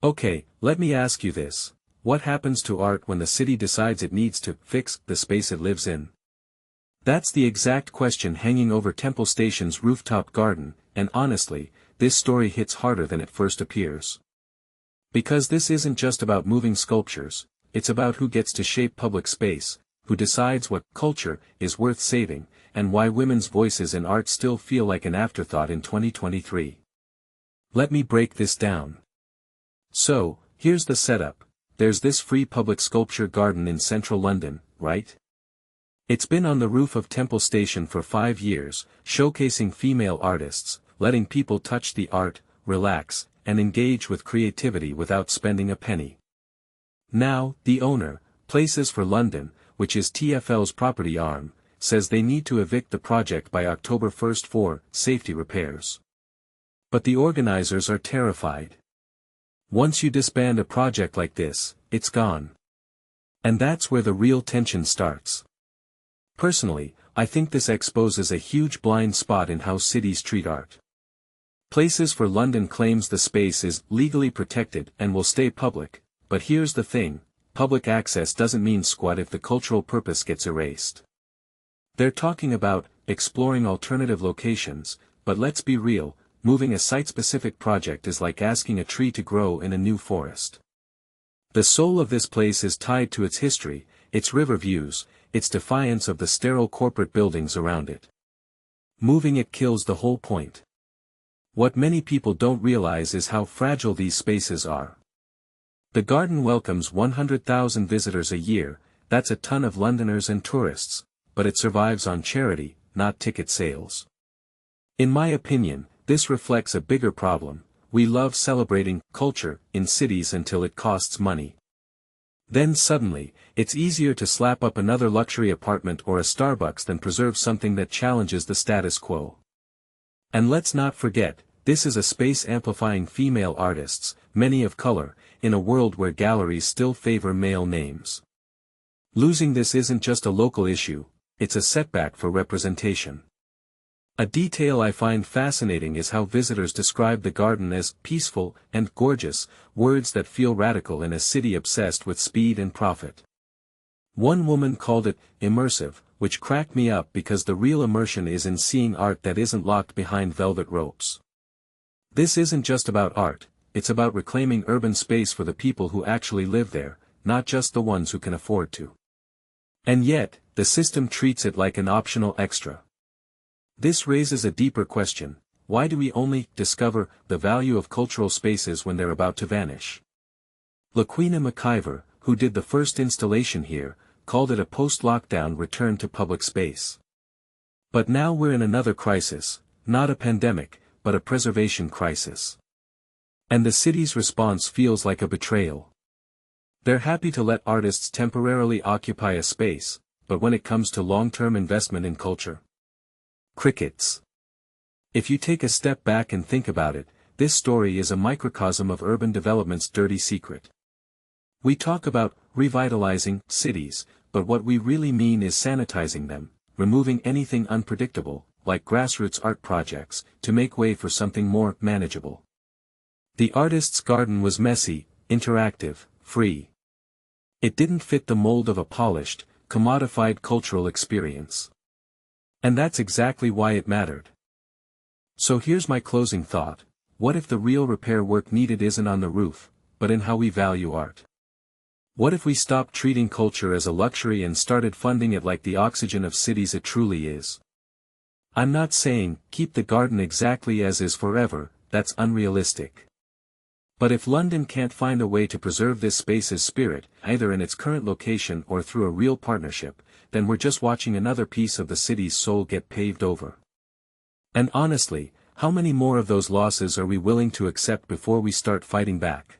Okay, let me ask you this. What happens to art when the city decides it needs to fix the space it lives in? That's the exact question hanging over Temple Station's rooftop garden, and honestly, this story hits harder than it first appears. Because this isn't just about moving sculptures, it's about who gets to shape public space, who decides what culture is worth saving, and why women's voices in art still feel like an afterthought in 2023. Let me break this down. So, here's the setup. There's this free public sculpture garden in central London, right? It's been on the roof of Temple Station for 5 years, showcasing female artists, letting people touch the art, relax, and engage with creativity without spending a penny. Now, the owner, Places for London, which is TfL's property arm, says they need to evict the project by October 1 for safety repairs. But the organizers are terrified. Once you disband a project like this, it's gone. And that's where the real tension starts. Personally, I think this exposes a huge blind spot in how cities treat art. Places for London claims the space is legally protected and will stay public, but here's the thing, public access doesn't mean squat if the cultural purpose gets erased. They're talking about exploring alternative locations, but let's be real, moving a site-specific project is like asking a tree to grow in a new forest. The soul of this place is tied to its history, its river views, its defiance of the sterile corporate buildings around it. Moving it kills the whole point. What many people don't realize is how fragile these spaces are. The garden welcomes 100,000 visitors a year, that's a ton of Londoners and tourists, but it survives on charity, not ticket sales. In my opinion, this reflects a bigger problem. We love celebrating culture in cities until it costs money. Then suddenly, it's easier to slap up another luxury apartment or a Starbucks than preserve something that challenges the status quo. And let's not forget, this is a space amplifying female artists, many of color, in a world where galleries still favor male names. Losing this isn't just a local issue, it's a setback for representation. A detail I find fascinating is how visitors describe the garden as peaceful and gorgeous, words that feel radical in a city obsessed with speed and profit. One woman called it immersive, which cracked me up because the real immersion is in seeing art that isn't locked behind velvet ropes. This isn't just about art, it's about reclaiming urban space for the people who actually live there, not just the ones who can afford to. And yet, the system treats it like an optional extra. This raises a deeper question: why do we only discover the value of cultural spaces when they're about to vanish? Laquina McIver, who did the first installation here, called it a post-lockdown return to public space. But now we're in another crisis, not a pandemic, but a preservation crisis. And the city's response feels like a betrayal. They're happy to let artists temporarily occupy a space, but when it comes to long-term investment in culture, crickets. If you take a step back and think about it, this story is a microcosm of urban development's dirty secret. We talk about revitalizing cities, but what we really mean is sanitizing them, removing anything unpredictable, like grassroots art projects, to make way for something more manageable. The artist's garden was messy, interactive, free. It didn't fit the mold of a polished, commodified cultural experience. And that's exactly why it mattered. So here's my closing thought: what if the real repair work needed isn't on the roof, but in how we value art? What if we stopped treating culture as a luxury and started funding it like the oxygen of cities it truly is? I'm not saying, keep the garden exactly as is forever, that's unrealistic. But if London can't find a way to preserve this space's spirit, either in its current location or through a real partnership, then we're just watching another piece of the city's soul get paved over. And honestly, how many more of those losses are we willing to accept before we start fighting back?